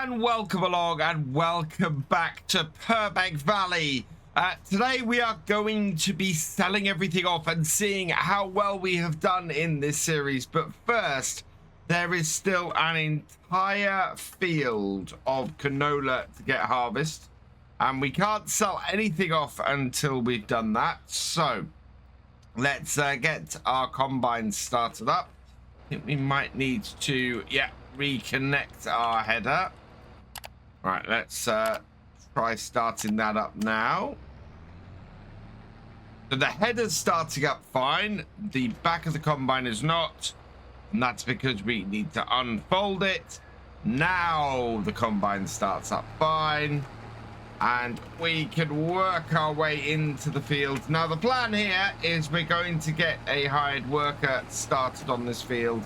and welcome along and welcome back to Purbeck Valley. Today we are going to be selling everything off and seeing how well we have done in this series. But first, there is still an entire field of canola to get harvested, and we can't sell anything off until we've done that. So let's get our combine started up. I think we might need to reconnect our header. Right, let's try starting that up now. So the header's starting up fine, the back of the combine is not, and that's because we need to unfold it. Now the combine starts up fine, and we can work our way into the field. Now the plan here is we're going to get a hired worker started on this field.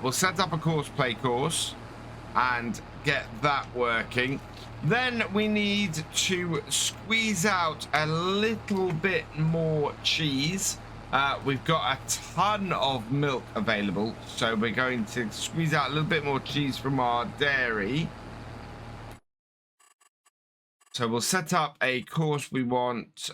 We'll set up a play course and get that working. Then we need to squeeze out a little bit more cheese. We've got a ton of milk available, so we're going to squeeze out a little bit more cheese from our dairy. So we'll set up a course. We want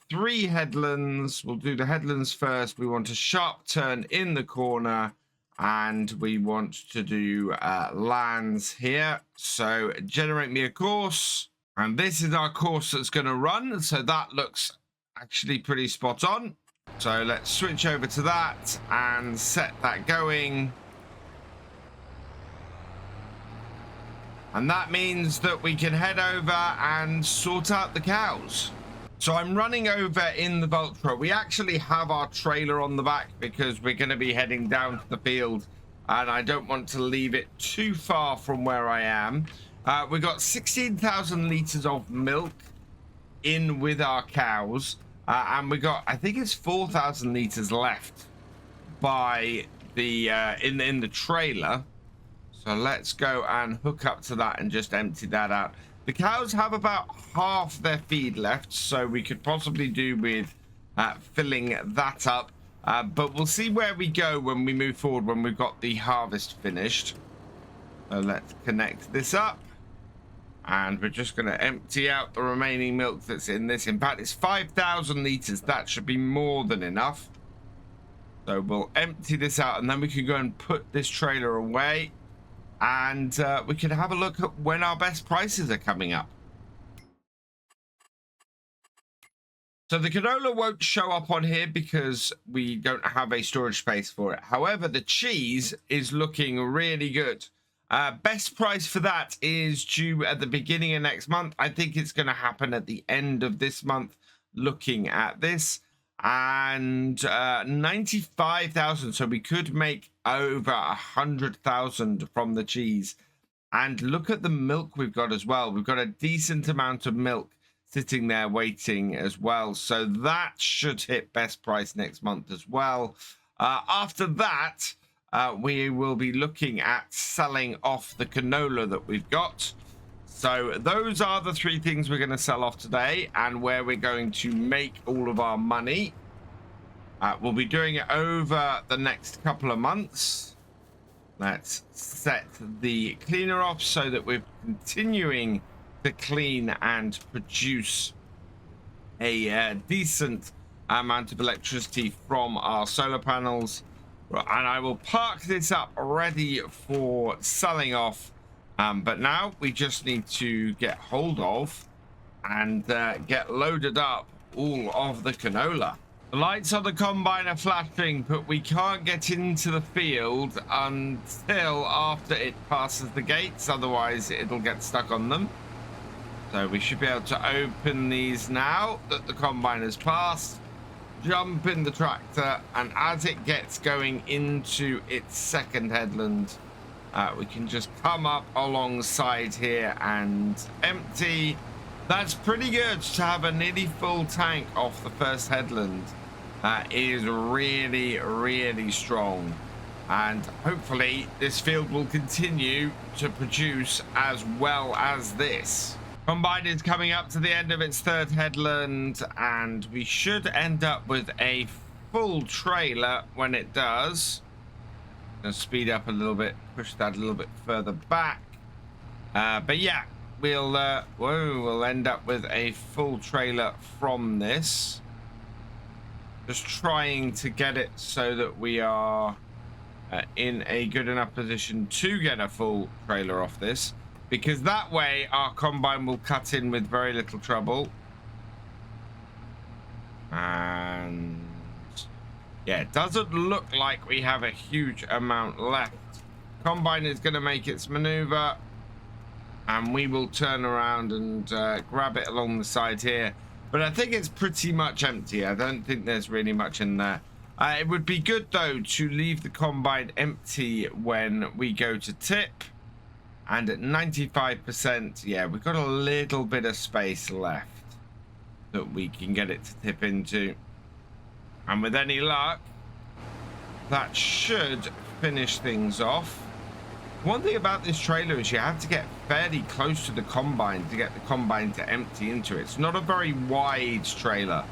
3 headlands. We'll do the headlands first. We want a sharp turn in the corner, and we want to do lands here. So generate me a course, and this is our course that's going to run. So that looks actually pretty spot on. So let's switch over to that and set that going. And that means that we can head over and sort out the cows. So I'm running over in the Vulture. We actually have our trailer on the back because we're going to be heading down to the field, and I don't want to leave it too far from where I am. We've got 16,000 liters of milk in with our cows, and we got, I think it's 4,000 liters left by the in the trailer. So let's go and hook up to that and just empty that out. The cows have about half their feed left, so we could possibly do with filling that up. But we'll see where we go when we move forward, when we've got the harvest finished. So let's connect this up. And we're just going to empty out the remaining milk that's in this. In fact, it's 5,000 liters. That should be more than enough. So we'll empty this out, and then we can go and put this trailer away. And we can have a look at when our best prices are coming up. So the canola won't show up on here because we don't have a storage space for it. However, the cheese is looking really good. Best price for that is due at the beginning of next month. I think it's going to happen at the end of this month, looking at this. And 95,000, so we could make over 100,000 from the cheese. And look at the milk we've got as well. We've got a decent amount of milk sitting there waiting as well, so that should hit best price next month as well. After that, we will be looking at selling off the canola that we've got. So those are the 3 things we're going to sell off today, and where we're going to make all of our money. We'll be doing it over the next couple of months. Let's set the cleaner off so that we're continuing to clean and produce a decent amount of electricity from our solar panels. And I will park this up ready for selling off. But now we just need to get hold of and get loaded up all of the canola. The lights on the combine are flashing, but we can't get into the field until after it passes the gates. Otherwise, it'll get stuck on them. So we should be able to open these now that the combine has passed. Jump in the tractor, and as it gets going into its second headland, we can just come up alongside here and empty. That's pretty good to have a nearly full tank off the first headland. Is really, really strong. And hopefully this field will continue to produce as well as this. Combine is coming up to the end of its 3rd headland, and we should end up with a full trailer when it does. Gonna speed up a little bit, push that a little bit further back. But yeah, we'll end up with a full trailer from this. Just trying to get it so that we are in a good enough position to get a full trailer off this, because that way our combine will cut in with very little trouble. And yeah, it doesn't look like we have a huge amount left. Combine is going to make its maneuver, and we will turn around and grab it along the side here. But I think it's pretty much empty. I don't think there's really much in there. It would be good, though, to leave the combine empty when we go to tip. And at 95%, yeah, we've got a little bit of space left that we can get it to tip into. And with any luck, that should finish things off. One thing about this trailer is you have to get fairly close to the combine to get the combine to empty into it. It's not a very wide trailer,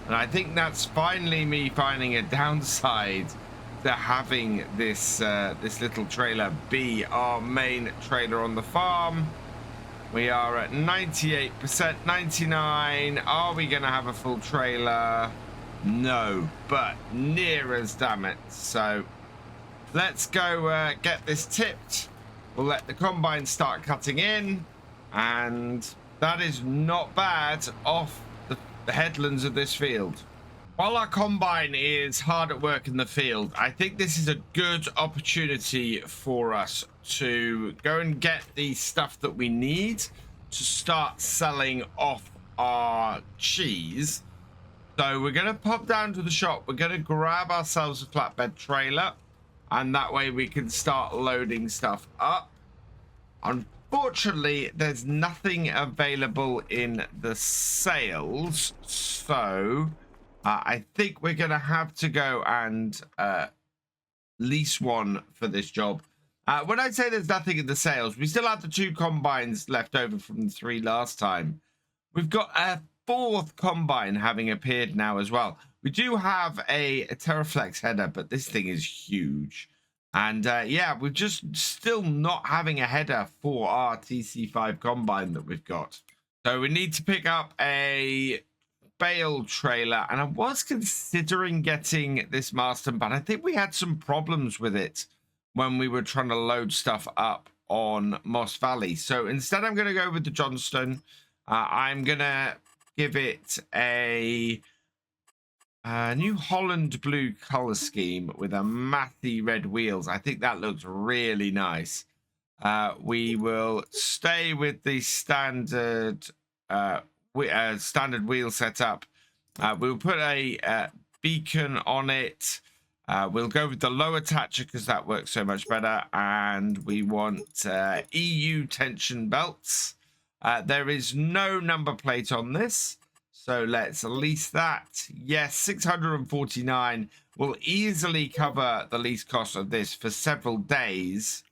and I think that's finally me finding a downside to having this this little trailer be our main trailer on the farm. We are at 98%, 99. Are we gonna have a full trailer? No, but near as, damn it. So let's go get this tipped. We'll let the combine start cutting in, and that is not bad off the headlands of this field. While our combine is hard at work in the field, I think this is a good opportunity for us to go and get the stuff that we need to start selling off our cheese. So we're going to pop down to the shop. We're going to grab ourselves a flatbed trailer, and that way we can start loading stuff up. Unfortunately, there's nothing available in the sales, so I think we're going to have to go and lease one for this job. When I say there's nothing in the sales, we still have the 2 combines left over from the 3 last time. We've got a 4th combine having appeared now as well. We do have a Terraflex header, but this thing is huge. And yeah, we're just still not having a header for our TC5 combine that we've got. So we need to pick up a bale trailer. And I was considering getting this Marston, but I think we had some problems with it when we were trying to load stuff up on Moss Valley. So instead, I'm going to go with the Johnston. I'm going to give it a New Holland blue color scheme with a matty red wheels. I think that looks really nice. We will stay with the standard standard wheel setup. We'll put a beacon on it. We'll go with the low attacher because that works so much better. And we want EU tension belts. There is no number plate on this, so let's lease that. Yes, 649 will easily cover the lease cost of this for several days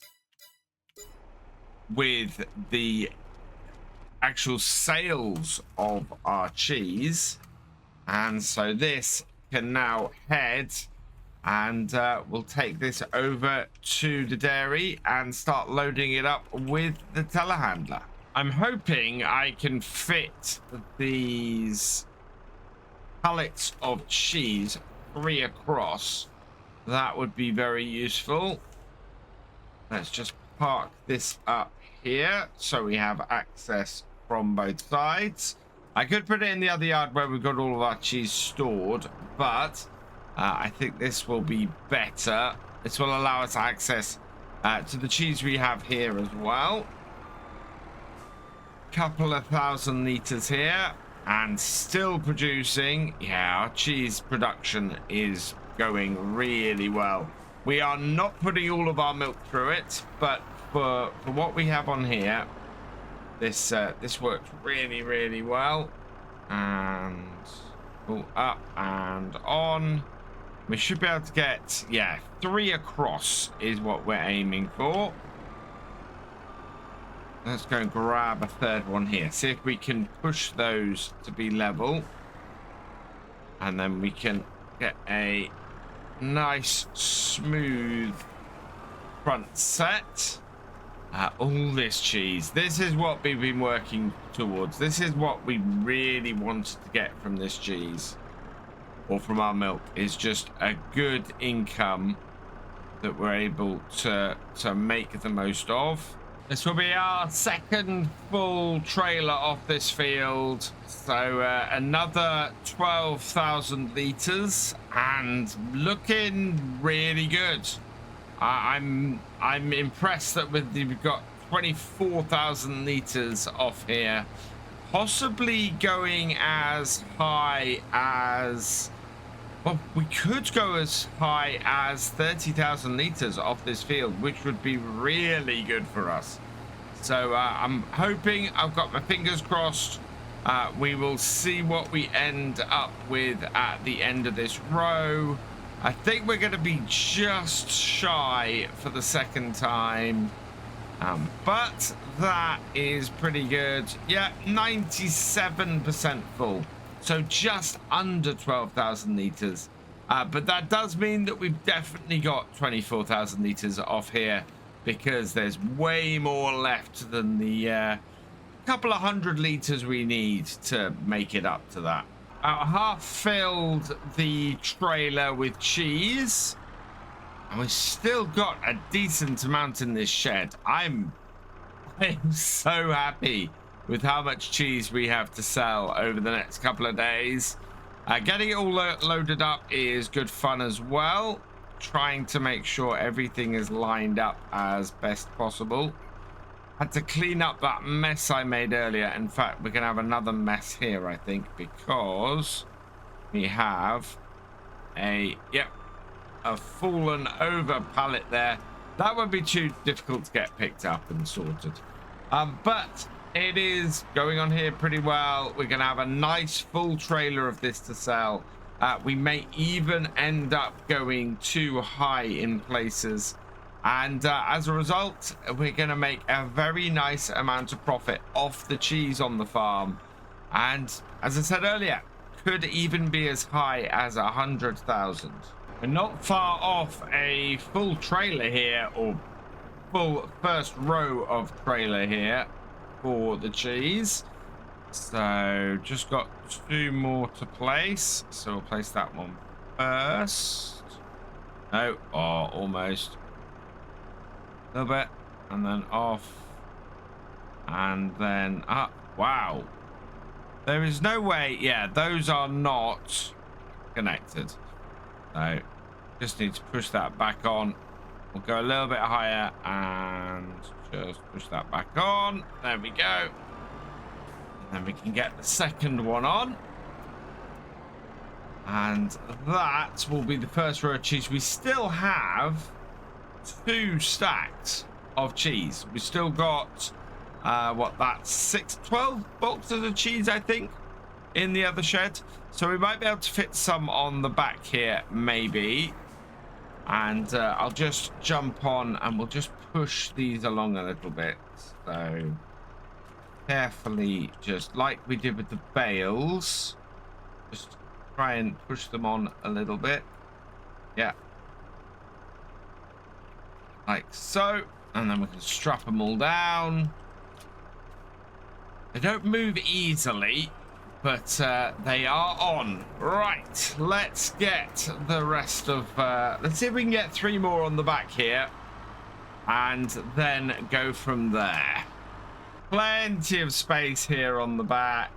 with the actual sales of our cheese. And so this can now head, and we'll take this over to the dairy and start loading it up with the telehandler. I'm hoping I can fit these pallets of cheese 3 across. That would be very useful. Let's just park this up here so we have access from both sides. I could put it in the other yard where we've got all of our cheese stored, but I think this will be better. This will allow us access to the cheese we have here as well. Couple of 1,000 liters here, and still producing. Yeah, our cheese production is going really well. We are not putting all of our milk through it, but for what we have on here, this works really well. And pull up and on. We should be able to get, yeah, 3 across is what we're aiming for. Let's go and grab a 3rd one here. See if we can push those to be level. And then we can get a nice, smooth front set. All this cheese. This is what we've been working towards. This is what we really wanted to get from this cheese, or from our milk, is just a good income that we're able to make the most of. This will be our second full trailer off this field. So another 12,000 litres and looking really good. I'm impressed that we've got 24,000 litres off here. Possibly going as high as... well, we could go as high as 30,000 litres off this field, which would be really good for us. So I'm hoping, I've got my fingers crossed, we will see what we end up with at the end of this row. I think we're going to be just shy for the second time, but that is pretty good. Yeah, 97% full. So just under 12,000 litres. But that does mean that we've definitely got 24,000 litres off here, because there's way more left than the couple of 100 litres we need to make it up to that. I half filled the trailer with cheese, and we've still got a decent amount in this shed. I'm so happy with how much cheese we have to sell over the next couple of days. Getting it all loaded up is good fun as well. Trying to make sure everything is lined up as best possible. Had to clean up that mess I made earlier. In fact, we're going to have another mess here, I think, because we have a fallen over pallet there. That would be too difficult to get picked up and sorted. But it is going on here pretty well. We're going to have a nice full trailer of this to sell. We may even end up going too high in places. And as a result, we're going to make a very nice amount of profit off the cheese on the farm. And as I said earlier, could even be as high as 100,000. We're not far off a full trailer here, or full first row of trailer here for the cheese. So just got 2 more to place. So we'll place that one first. No, almost. A little bit, and then off, and then up. Wow, there is no way. Yeah, those are not connected. So just need to push that back on. We'll go a little bit higher and just push that back on. There we go. And then we can get the second one on, and that will be the first row of cheese. We still have 2 stacks of cheese. We still got what, that's 12 boxes of cheese, I think, in the other shed. So we might be able to fit some on the back here, maybe. And I'll just jump on and we'll just push these along a little bit. So carefully, just like we did with the bales, just try and push them on a little bit. Yeah, like so, and then we can strap them all down. They don't move easily, but they are on. Right, let's get the rest of... let's see if we can get 3 more on the back here, and then go from there. Plenty of space here on the back.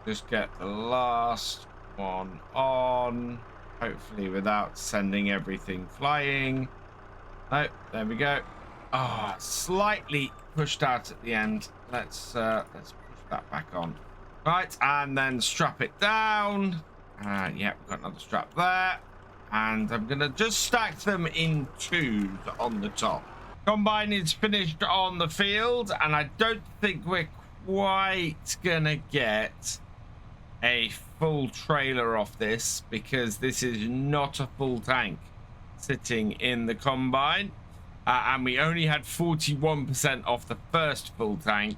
Just get the last one on, hopefully without sending everything flying. Oh, there we go. Oh, slightly pushed out at the end. Let's push that back on. Right, and then strap it down. Yeah, we've got another strap there. And I'm gonna just stack them in 2s on the top. Combine is finished on the field, and I don't think we're quite gonna get a full trailer off this, because this is not a full tank sitting in the combine, and we only had 41% off the first full tank.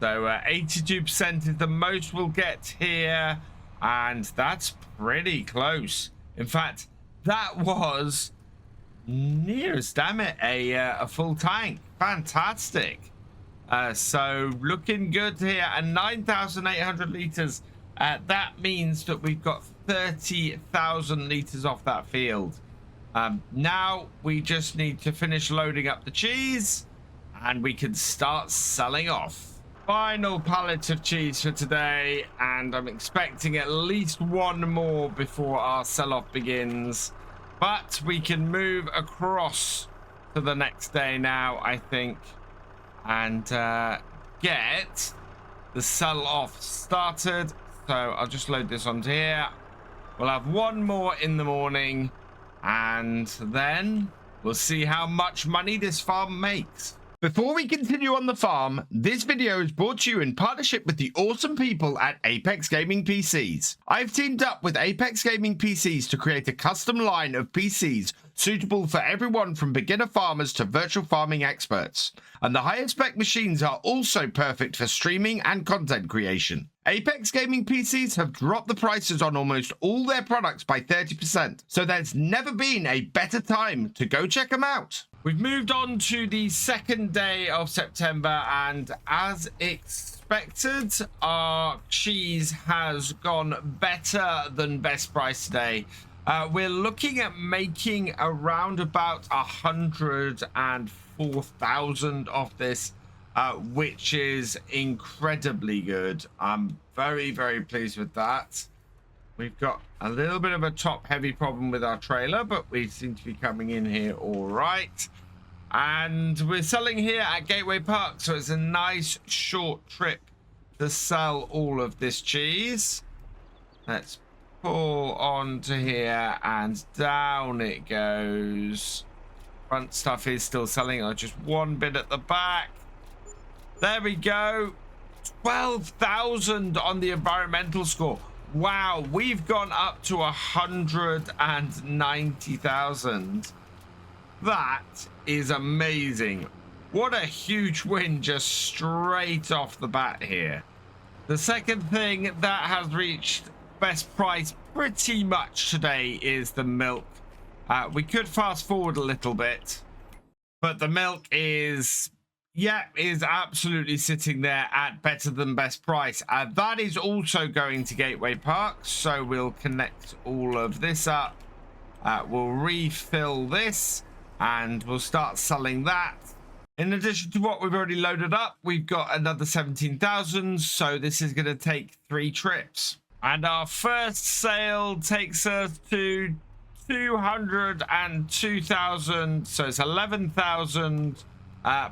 So 82% is the most we'll get here, and that's pretty close. In fact, that was nearest, damn it, a full tank. Fantastic. So looking good here, and 9,800 liters. That means that we've got 30,000 liters off that field. Now we just need to finish loading up the cheese and we can start selling off. Final pallet of cheese for today, and I'm expecting at least one more before our sell-off begins. But we can move across to the next day now, I think, and get the sell-off started. So I'll just load this onto here. We'll have one more in the morning, and then we'll see how much money this farm makes. Before we continue on the farm, this video is brought to you in partnership with the awesome people at Apex Gaming PCs. I've teamed up with Apex Gaming PCs to create a custom line of PCs suitable for everyone from beginner farmers to virtual farming experts. And the higher spec machines are also perfect for streaming and content creation. Apex Gaming PCs have dropped the prices on almost all their products by 30%, so there's never been a better time to go check them out. We've moved on to the second day of September, and as expected, our cheese has gone better than best price today. We're looking at making around about 104,000 of this, which is incredibly good. I'm very, very pleased with that. We've got a little bit of a top-heavy problem with our trailer, but we seem to be coming in here all right. And we're selling here at Gateway Park, so it's a nice short trip to sell all of this cheese. Let's pull onto here, and down it goes. Front stuff is still selling. Just one bit at the back. There we go. 12,000 on the environmental score. Wow, we've gone up to 190,000. That is amazing. What a huge win just straight off the bat here. The second thing that has reached best price pretty much today is the milk. We could fast forward a little bit, but the milk is absolutely sitting there at better than best price. That is also going to Gateway Park, so we'll connect all of this up. We'll refill this and we'll start selling that. In addition to what we've already loaded up, we've got another 17,000, so this is going to take 3 trips. And our first sale takes us to 202,000, so it's 11,000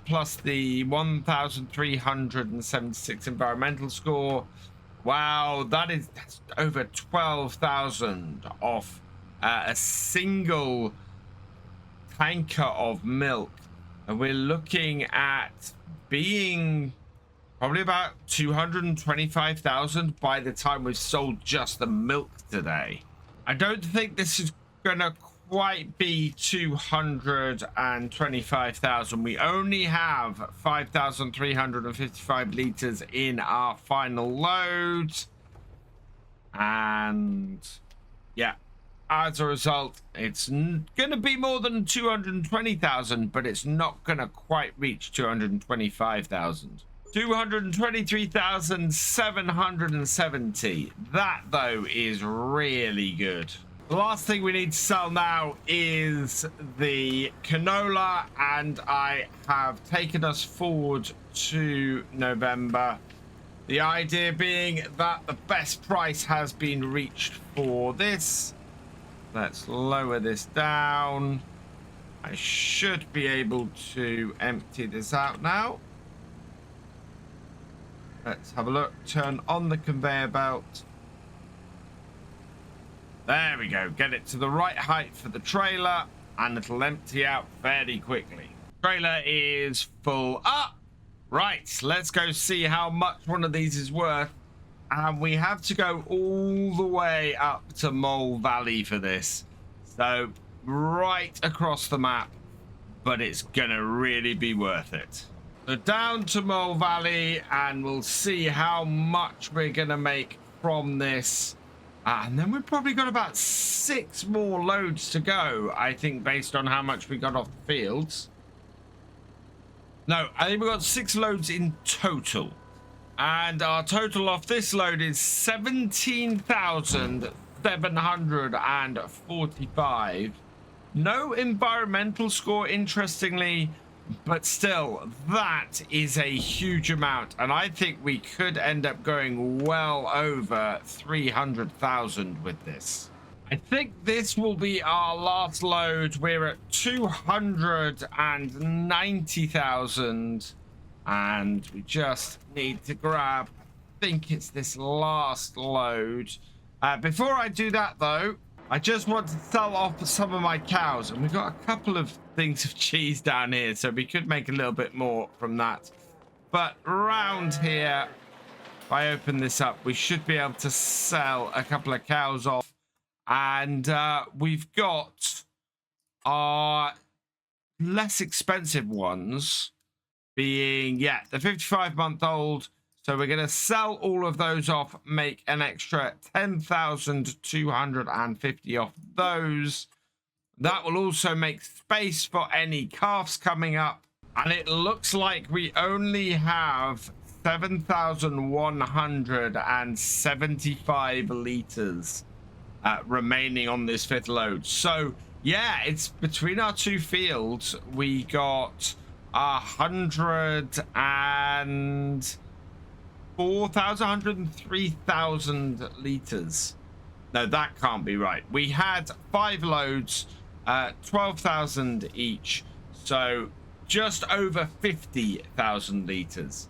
plus the 1,376 environmental score. Wow, that's over 12,000 off a single tanker of milk. And we're looking at being probably about 225,000 by the time we've sold just the milk today. I don't think this is gonna quite be 225,000. We only have 5,355 liters in our final load, and yeah, as a result, it's gonna be more than 220,000, but it's not gonna quite reach 225,000. 223,770. That though is really good. The last thing we need to sell now is the canola, and I have taken us forward to November. The idea being that the best price has been reached for this. Let's lower this down. I should be able to empty this out now. Let's have a look. Turn on the conveyor belt. There we go. Get it to the right height for the trailer, and it'll empty out fairly quickly. Trailer is full up. Right, let's go see how much one of these is worth. And we have to go all the way up to Mole Valley for this. So right across the map, but it's gonna really be worth it. So down to Mole Valley, and we'll see how much we're gonna make from this. And then we've probably got about 6 more loads to go, I think, based on how much we got off the fields. No, I think we've got 6 loads in total. And our total off this load is 17,745. No environmental score, interestingly, but still, that is a huge amount. And I think we could end up going well over 300,000 with this. I think this will be our last load. We're at 290,000. And we just need to grab, I think it's this last load. Before I do that, though, I just want to sell off some of my cows. And we've got a couple of things of cheese down here, so we could make a little bit more from that. But around here, if I open this up, we should be able to sell a couple of cows off. And we've got our less expensive ones being, yeah, the 55-month-old. So we're going to sell all of those off, make an extra 10,250 off those. That will also make space for any calves coming up. And it looks like we only have 7,175 liters remaining on this 5th load. So, yeah, it's between our 2 fields. We got 103,000 liters. No, that can't be right. We had 5 loads, 12,000 each, so just over 50,000 liters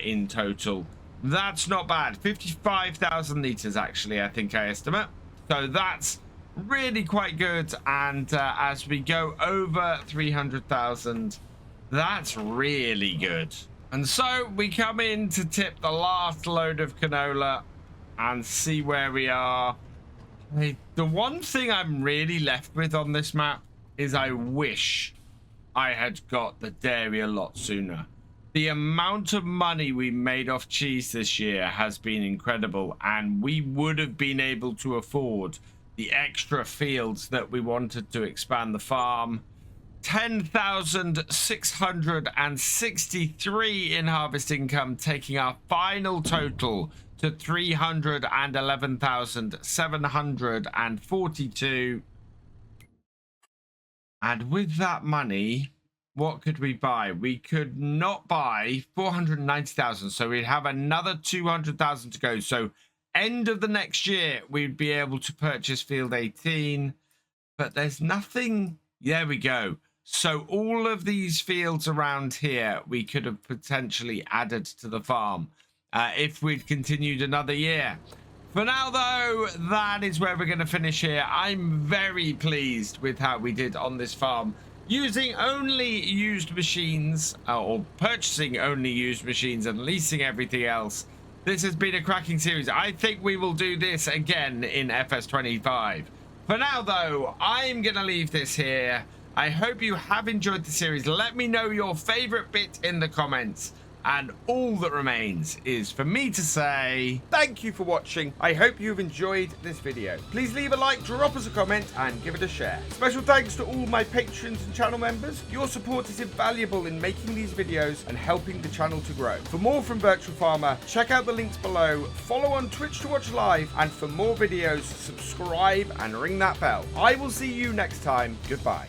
in total. That's not bad. 55,000 liters, actually, I think I estimate. So that's really quite good. And as we go over 300,000, that's really good. And so we come in to tip the last load of canola and see where we are. The one thing I'm really left with on this map is I wish I had got the dairy a lot sooner. The amount of money we made off cheese this year has been incredible, and we would have been able to afford the extra fields that we wanted to expand the farm. 10,663 in harvest income, taking our final total to 311,742. And with that money, what could we buy? We could not buy 490,000, so we'd have another 200,000 to go. So end of the next year, we'd be able to purchase field 18, but there's nothing. There we go. So all of these fields around here, we could have potentially added to the farm if we'd continued another year. For now, though, that is where we're going to finish here. I'm very pleased with how we did on this farm, using only used machines, or purchasing only used machines and leasing everything else. This has been a cracking series. I think we will do this again in FS25. For now, though, I'm going to leave this here. I hope you have enjoyed the series. Let me know your favorite bit in the comments. And all that remains is for me to say thank you for watching. I hope you've enjoyed this video. Please leave a like, drop us a comment, and give it a share. Special thanks to all my patrons and channel members. Your support is invaluable in making these videos and helping the channel to grow. For more from Virtual Farmer, check out the links below. Follow on Twitch to watch live, and for more videos, subscribe and ring that bell. I will see you next time. Goodbye.